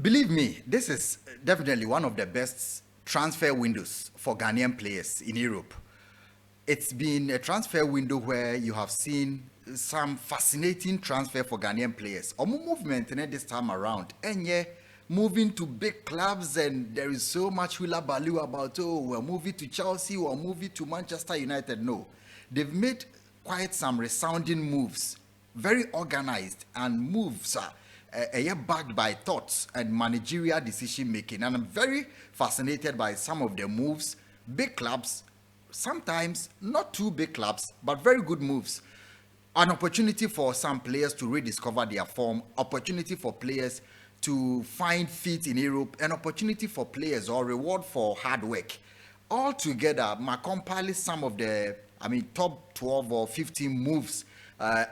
Believe me, this is definitely one of the best transfer windows for Ghanaian players in Europe. It's been a transfer window where you have seen some fascinating transfer for Ghanaian players. Omo movement this time around, and yeah, moving to big clubs, and there is so much hula baloo about we're moving to Chelsea or moving to Manchester United. No, they've made quite some resounding moves, very organized, and moves backed by thoughts and managerial decision making. And I'm very fascinated by some of the moves. Big clubs, sometimes not too big clubs, but very good moves. An opportunity for some players to rediscover their form, opportunity for players to find feet in Europe, an opportunity for players or reward for hard work. All together, I compile some of the, top 12 or 15 moves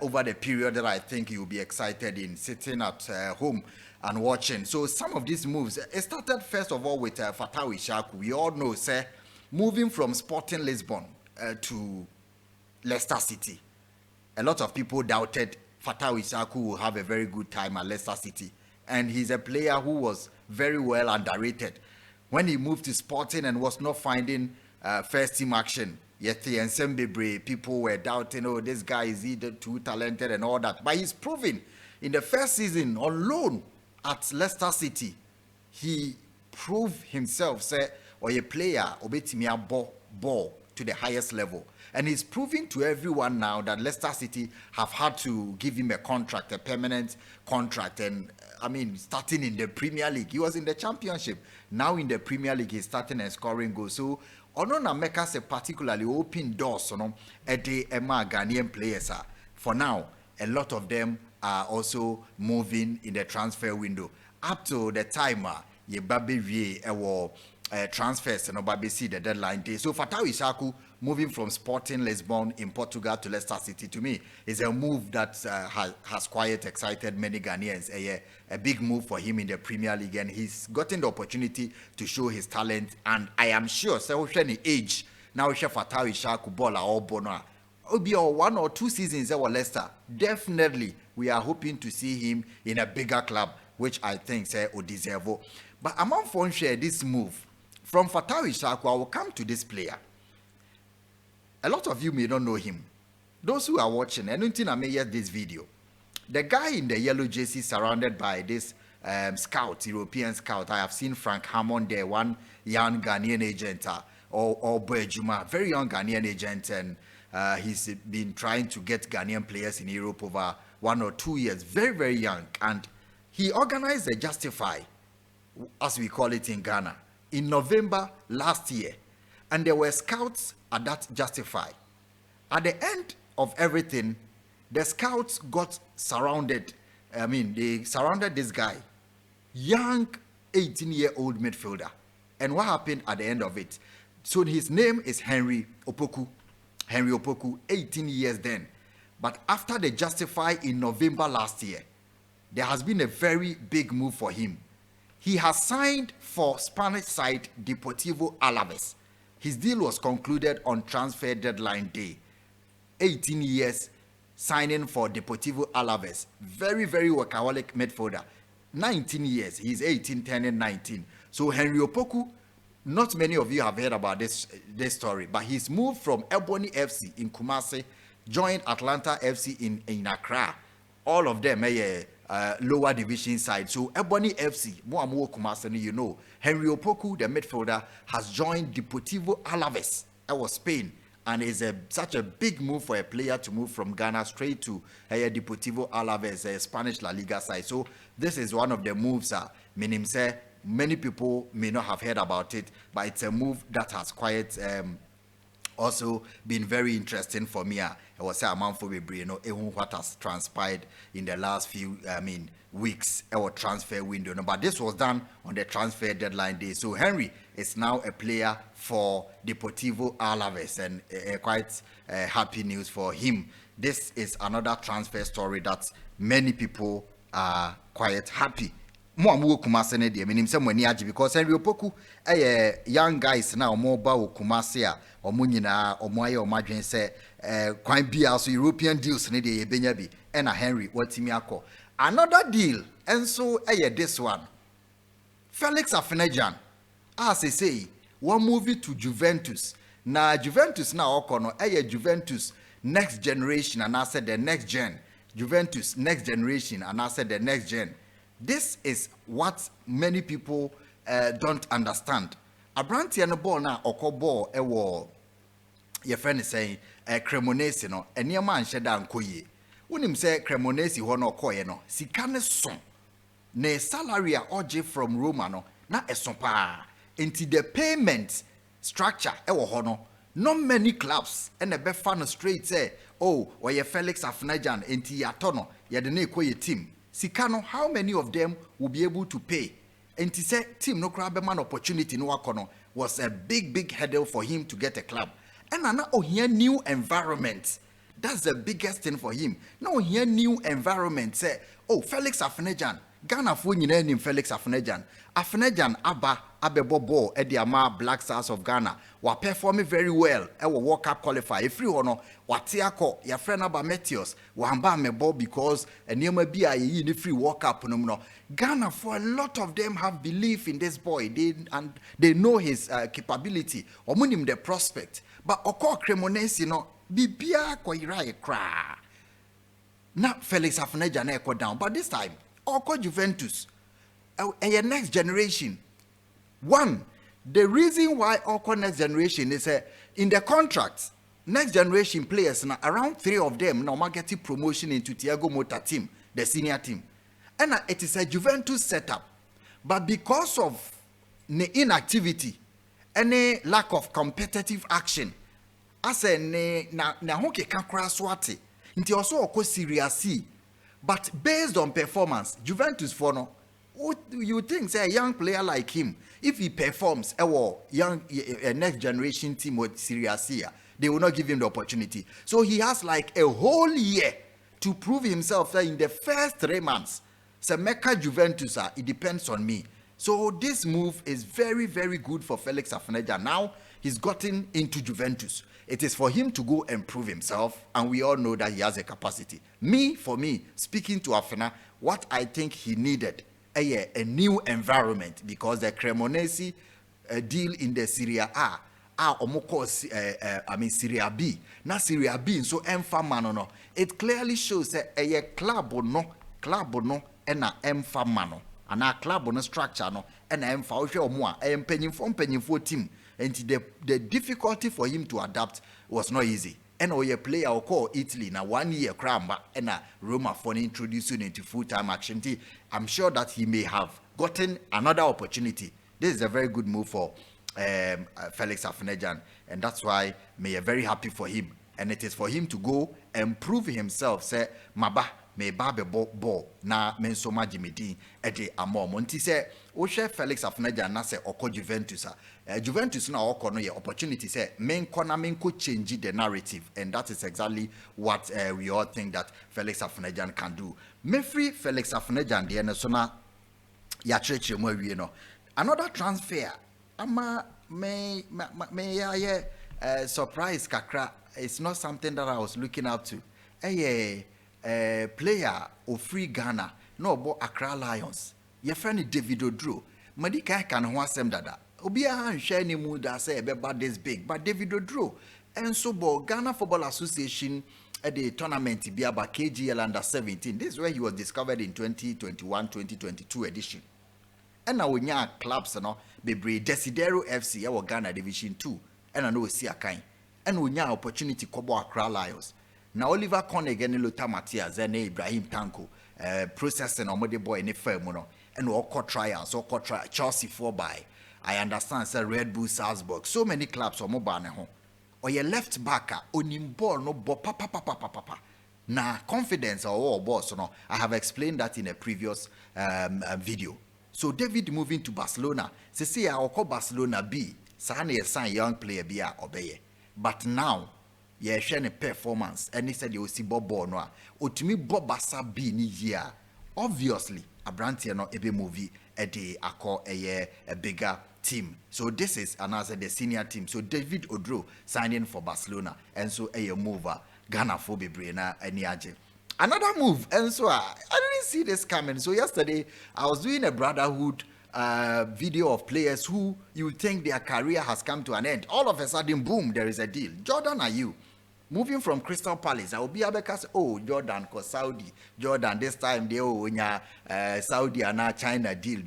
over the period that I think you'll be excited in sitting at home and watching. So some of these moves, it started first of all with Fatawi Shaku. We all know, sir, moving from Sporting Lisbon to Leicester City. A lot of people doubted Fatawi Shaku will have a very good time at Leicester City. And he's a player who was very well underrated. When he moved to Sporting and was not finding first team action, yet the Ensemble people were doubting, oh, this guy is either too talented and all that. But he's proven in the first season on loan at Leicester City, he proved himself, say, or a player, obetimia ball to the highest level. And he's proving to everyone now that Leicester City have had to give him a contract, a permanent contract. And starting in the Premier League. He was in the Championship. Now in the Premier League, he's starting and scoring goals. So, Onona Meka say particularly open doors, at the Ghanaian players. For now, a lot of them are also moving in the transfer window. Up to the time, ye baby transfers and baby see the deadline day. So Fatawi Shaku moving from Sporting Lisbon in Portugal to Leicester City, to me, is a move that has quite excited many Ghanaians. A big move for him in the Premier League, and he's gotten the opportunity to show his talent. And I am sure, so any age now, Fatawi Shaku Bola or Bona, will be 1 or 2 seasons at Leicester. Definitely, we are hoping to see him in a bigger club, which I think say would deserve. But among fun share this move from Fatawi Shaku, I will come to this player. A lot of you may not know him. Those who are watching, I don't think I may hear this video. The guy in the yellow jersey surrounded by this scout, European scout. I have seen Frank Hammond there, one young Ghanaian agent, or Boejuma, very young Ghanaian agent, and he's been trying to get Ghanaian players in Europe over 1 or 2 years, very, very young. And he organized the Justify, as we call it in Ghana, in November last year. And there were scouts at that Justify. At the end of everything, the scouts got surrounded. They surrounded this guy, young 18-year-old midfielder. And what happened at the end of it? So his name is Henry Opoku. Henry Opoku, 18 years then. But after the Justify in November last year, there has been a very big move for him. He has signed for Spanish side Deportivo Alaves. His deal was concluded on transfer deadline day. 18 years signing for Deportivo Alaves. Very, very workaholic midfielder. 19 years. He's 18, 10, and 19. So Henry Opoku, not many of you have heard about this story, but he's moved from Ebony FC in Kumasi, joined Atlanta FC in Accra. All of them lower division side. So Ebony FC, Muamu Kumasi, you know, Henry Opoku, the midfielder, has joined Deportivo Alaves. That was Spain. And it's such a big move for a player to move from Ghana straight to Deportivo Alaves, a Spanish La Liga side. So this is one of the moves. Meaning, say, many people may not have heard about it, but it's a move that has quite also been very interesting for me. I was a man for what has transpired in the last few weeks or transfer window. But this was done on the transfer deadline day. So Henry is now a player for Deportivo Alaves, and quite happy news for him. This is another transfer story that many people are quite happy. Kumasi because Henry Opoku young guys now more about Kumasi omunyina omoye omadwen say kwan bia so European deals ne de yebenya bi and Henry watimi akọ another deal and so this one Felix Afenajan, as I say, one movie to Juventus. Now Juventus now okono Juventus next generation, and I said the next gen. Juventus next generation, and I said the next gen. This is what many people don't understand. Abranti and the ball now oko ball your friend is saying Cremonese no enia man sheda nkoye. Wonim say Cremonese ho no koye no sika ne son. Ne salary a oje from Roma no na eson pa. Into the payment structure ewo ho no not many clubs and be fan straight say oh or ye Felix Afenajan enti yatono ye de na ekoye team. Sika no how many of them will be able to pay? Enti say team no crab man opportunity no wakono was a big hurdle for him to get a club. And now here new environment. That's the biggest thing for him. Now here new environment say, oh Felix Afenajan, Ghana fo nyina nim Felix Afenajan. Afenajan abebo ball at the Ama Black Stars of Ghana. Wa performing very well. E wo World Cup qualify. If you no watiako your friend aba Metios wa amba me ball because enioma bi a yi ni free World Cup no. Ghana for a lot of them have belief in this boy. They know his capability. Omunim the prospect. But oko Cremonese no bibia ko ira kra. Na Felix Afenajan na eko down. But this time oko Juventus a next generation. One, the reason why oko next generation is in the contract, next generation players now around 3 of them now getting promotion into Thiago Motta team, the senior team. And it is a Juventus setup. But because of the inactivity, any lack of competitive action, I say na hoke kankra swati. Inti also oko Serie C. But based on performance, Juventus for no, what you think say a young player like him, if he performs a next generation team with Serie C, they will not give him the opportunity. So he has like a whole year to prove himself that in the first 3 months. So Mecca Juventus, it depends on me. So this move is very good for Felix Afenajan. Now he's gotten into Juventus. It is for him to go and prove himself, and we all know that he has a capacity. For me, speaking to Afena, what I think he needed, a new environment, because the Cremonese deal in the Serie A, Serie B. Now Serie B, so emfa no. It clearly shows that a club no, and a emfa mano, and a club no structure no, and a emfa omo a empenyimfo team. And the difficulty for him to adapt was not easy. And a player or call Italy now 1 year cramba and a Roma for introducing into full-time action. I'm sure that he may have gotten another opportunity. This is a very good move for Felix Afenajan, and that's why me very happy for him. And it is for him to go and prove himself. Say maba me babe ball na mensoma jimedi ede amo monti say o share Felix Afenajan na say oko Juventus Juventus na oko no ye opportunity say men ko change the narrative, and that is exactly what we all think that Felix Afenajan can do. Me free Felix Afenajan de na so na ya church mo awie no another transfer ama me surprise kakra. It's not something that I was looking up to. Player of Free Ghana, no bo Accra Lions. Your friend David Odro. Madika can ho asem dada. Obi a share ni mu da say beba this big, but David Odro. And so bo Ghana Football Association at the tournament be about KGL under 17. This is where he was discovered in 2021-2022 edition. And now we nya clubs no be Desidero FC our Ghana Division 2. And I know see a kind. And we nya opportunity kobo Accra Lions. Now Oliver Konig and Lota Matias and Ibrahim Tanko processing on the boy in the firm and all court trials or court trial Chelsea 4-by. I understand sir Red Bull Salzburg. So many clubs or mobile home. Or your left backer onim ball no bo papa. Now confidence or boss no. I have explained that in a previous video. So David moving to Barcelona. See I call Barcelona B. Sane sign young player be obey. But now share a performance and he said you see Bob no otumi Bobasa B ni year. Obviously Abranti no ebe movie a akọ a bigger team. So this is another the senior team. So David Odro signing for Barcelona, and so a mover Ghana for bebre na ani age. Another move, and so I didn't see this coming. So yesterday I was doing a brotherhood video of players who you think their career has come to an end. All of a sudden, boom, there is a deal. Jordan Ayew, moving from Crystal Palace, I will be able to say, oh, Jordan, cause Saudi. Jordan, this time they Saudi and China deal.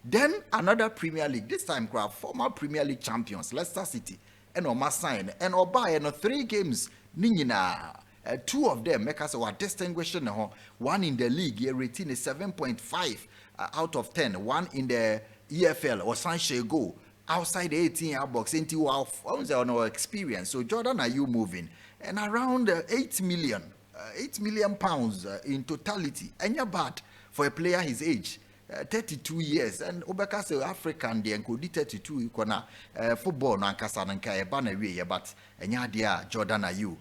Then another Premier League, this time former Premier League champions, Leicester City, and Oma sign, and Oba, and 3 games, Ningina. 2 of them make us distinguishing. One in the league, you're rating is 7.5 out of 10. One in the EFL or Sanche go outside the 18-yard box into our experience. So Jordan, are you moving? And around 8 million pounds in totality. And you're bad for a player his age. 32 years and Obeka say African de enkodi 32 ikona football na nkasa nka e ba na wie but enya dia Jordan Ayew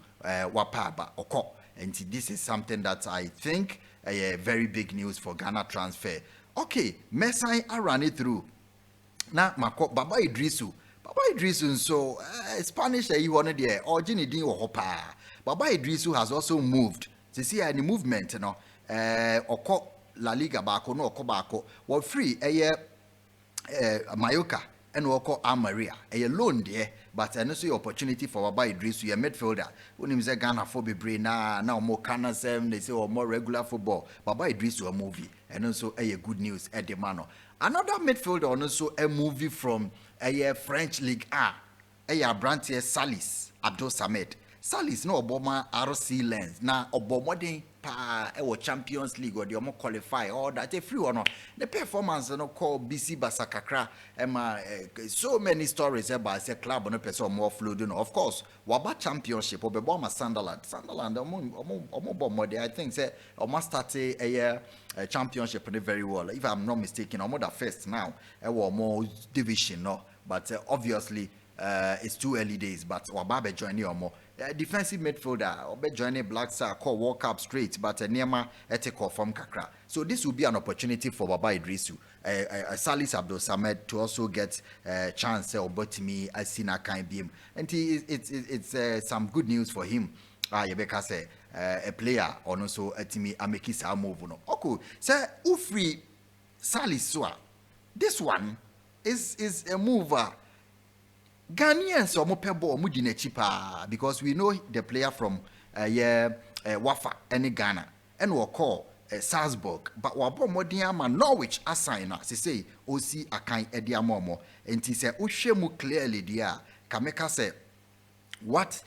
wapaba oko and this is something that I think very big news for Ghana transfer. Okay, Mesai I ran it through. Na mako Baba Idrisu so Spanish you want there or Jini din wo pa. Baba Idrisu has also moved. To see any movement you know oko La Liga bako no okobako wo free Mayoka and woko Amaria loan there but and also opportunity for Baba Idrisu a midfielder when him say Ghana for be now more Kana sem they say or more regular football Baba Idrisu a movie and also good news at the mano another midfielder and also a movie from French League Brantier Salis Abdul Samed Salis no oboma RC Lens na obomodin pa Champions League or the omo qualify or that a free or no the performance no call BC Basakakra so many stories about say club no person more flooding of course waba championship or be Sunderland omo I think say omo start a championship very well if I'm not mistaken omo the first now more division no but obviously it's too early days but waba be joining omo defensive midfielder or be joining Black Star call walk up straight but Nema etiko from Kakra. So this will be an opportunity for Baba Idrisu Salis Abdul Samed to also get a chance or Botimi Asina kind beam and it's some good news for him. Yebeka say a player or also Atimi Amekisa move no. Okay, say Ufri Salis Swa. This one is a mover. Ghanaians or Mopebo Mudine cheaper because we know the player from Wafa any Ghana and we'll call Salzburg but wabo modiama Norwich assign say OC akan edia momo and he say ushemu clearly dia kameka say what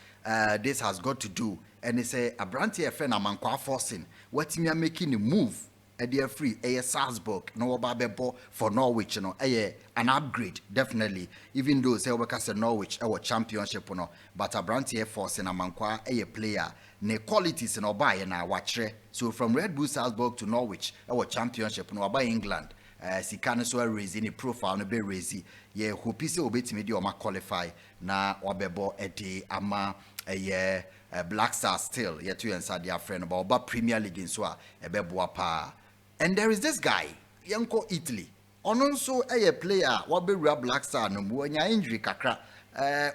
this has got to do and he say Abranti FN amankwa forcing what me making a move a free Salzburg no babebo for Norwich you know an upgrade definitely even though say we say Norwich our championship no but Abranti force in amankwa a player ne qualities no buy na watchre so from Red Bull Salzburg to Norwich our championship no buy England sikane so raise in profile no be raise ye hope say obetimi de o ma qualify na wabebo ama Black Star still yet to answer their friend about Premier League in so ebeboa pa. And there is this guy, Yanko Italy. Also a player, Wabera Black Star no muanya injury kakra.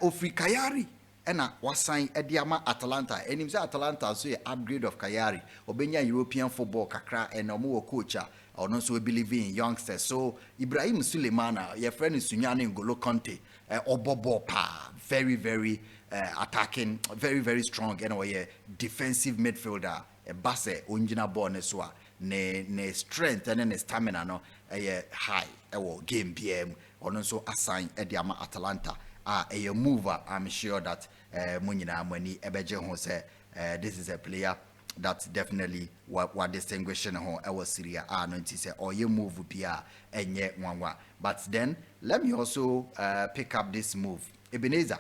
Ofri Kayari. Ena was signed Ediama Atalanta. And him say Atalanta so a upgrade of Kayari. Obenya European football kakra and omo coacha. Also believe in youngsters. So Ibrahim Sulemana, your friend is Sunyani Ngolo Conte. Obobo pa. Very, very attacking, very, very strong. Anyway, defensive midfielder. Basse Unjina Boneswa. Ne strength and ne stamina no high game PM or also assign Ediama Atalanta a mover. I'm sure that Munina Mani Ebeje ho say this is a player that definitely what distinguishing ho our Syria no say or you move pia enye wanwa. But then let me also pick up this move. Ebenezer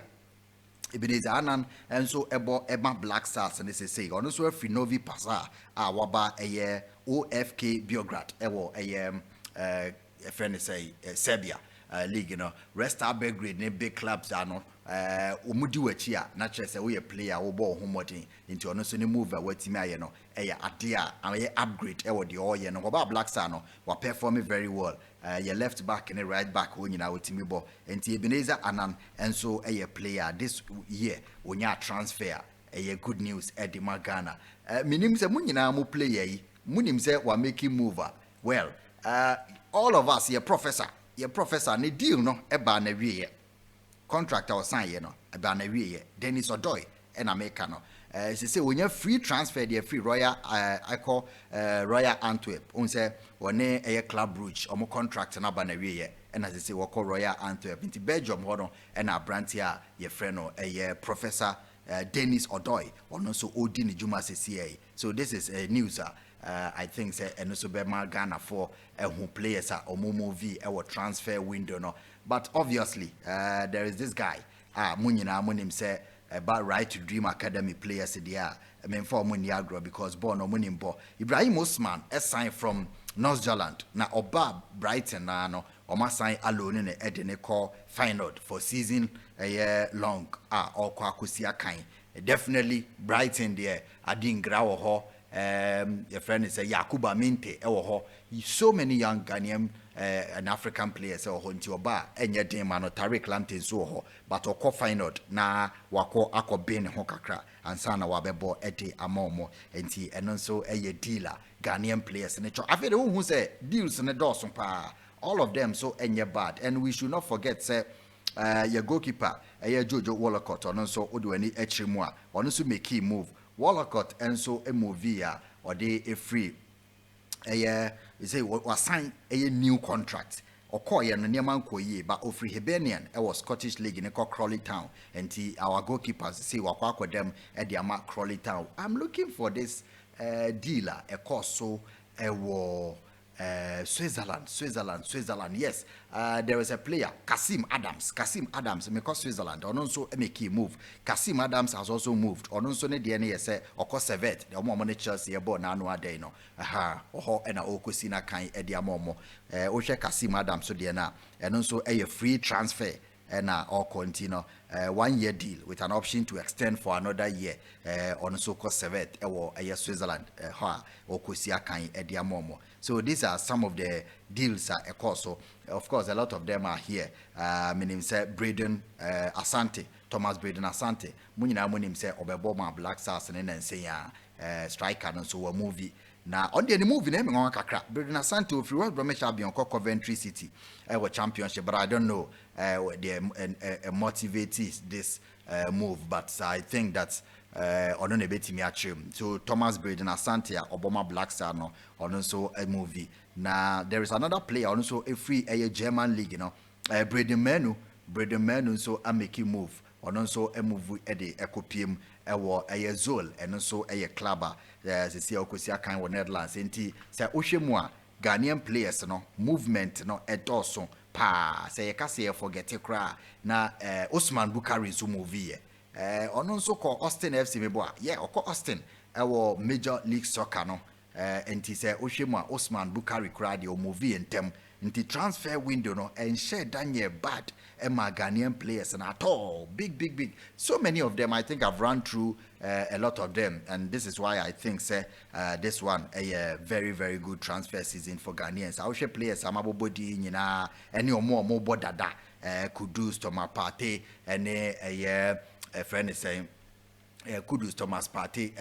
Anan and so Eba Black Stars and this is say on also free Novi Pasa waba a OFK Biograd a friend say Serbia league you know rest our Belgrade ne big clubs are no umudi wachia naturally say we a player wo ball homodin into ono so ne move watimi aye no adea an upgrade the all ye no oba Black Star no wa perform very well your left back and right back wo nyina watimi ball enti Ebenezer Anan enso player this year wonya transfer good news Eddie Ghana minim se munyina mo player yi munim se wa making mover well all of us here professor your professor ne deal no eba na wie contractor sign ye no eba na wie Dennis Odoy and America no she say when you free transfer the free Royal I call Royal Antwerp on say one a Club Brugge or contract na ba na wie and as I say we call Royal Antwerp into Belgium hono and a brantia your friend no a professor Dennis Odoy or no so odi ni juma CCA. So this is news I think say and also be Ghana for who players or movie our transfer window no. But obviously there is this guy munyina munim say about Right to Dream Academy players there. I mean for Muniagro because born or Munimbo Ibrahim Osman signed from North Zealand na Oba Brighton na no Oma sign alone in the Edene call final for season a year long or kwakusia kind. Definitely Brighton there Adin Grau ho your friend is Yakuba Minte ho so many young Ghanaian and African players or honti oba enye den man Tariq Lamptey so ho but oko final na wako akobin ho kakra ansa na wabebo ede amomo enti eno so eye dealer Ghanaian players ne cho afede who say deals ne dosun pa all of them so enye bad and we should not forget say your goalkeeper Jojo Wallacott ono so odwani echirimu a ono so make key move Wallacott and so a movie or they a free you say was sign a new contract or call ye no near but ofri Hibernian was Scottish League in a Crawley Town and our goalkeepers say wakwa them at the Crawley Town. I'm looking for this dealer a course so a war Switzerland. Yes, there is a player, Kasim Adams, because Switzerland, or also make move. Kasim Adams has also moved, or also the DNA say, or course Servette, the more money Chelsea, about Nano day no, or and a Okosina kind Edia Momo, Osha Kasim Adams, so Diana, and also a free transfer. And or continue 1 year deal with an option to extend for another year on so called Servette or Switzerland or Kosia Kan Edia Momo. So these are some of the deals so of course a lot of them are here. Meaning say Braden Asante, Thomas Braden Asante, Munina Munim say Obeboma Black Stars and say striker and so a movie. Now, on the movie name on Kakra, Braden Asante, if you want Bromwich be on Coventry City, championship, but I don't know they motivates this move, but I think that on a bit so Thomas Braden Asante, Obama Black Star, no, on also a movie. Now there is another player, also a free German league, you know, Braden Menu, so I make him move, on also a movie at the Ecopium, a Zol, and also a clubber. As you see, Okosia kind of Netherlands, and say Oshemwa, Ghanaian players, no movement, no at also pa say you can say forget it cry na Osman Bukari so movie on also call Austin FC meboa yeah or call Austin our Major League Soccer no and he say Oshemwa Osman Bukari cry the movie and them into transfer window no and share Daniel bad Emma Ghanaian players and at all big so many of them I think I've run through a lot of them and this is why I think say this one a very good transfer season for Ghanaians. I wish players amabobodi nyina any or more dada Kudus Thomas Partey and a friend is saying Kudus Thomas Partey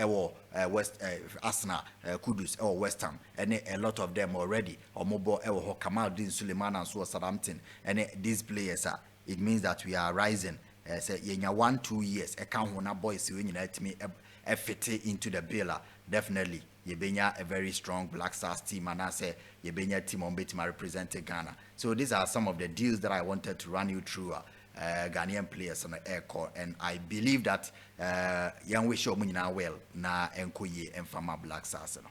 West Arsenal Kudus West Ham and a lot of them already or mobile Kamaldeen Suleiman and so Southampton and these players are it means that we are rising say yenya 1-2 years account when boys when you let me fit into the bill definitely yebenya a very strong Black Stars team and I say yebenya team on betima represent Ghana. So these are some of the deals that I wanted to run you through Ghanaian players on the air core and I believe that young we show well na enkoye and fama Black Stars no.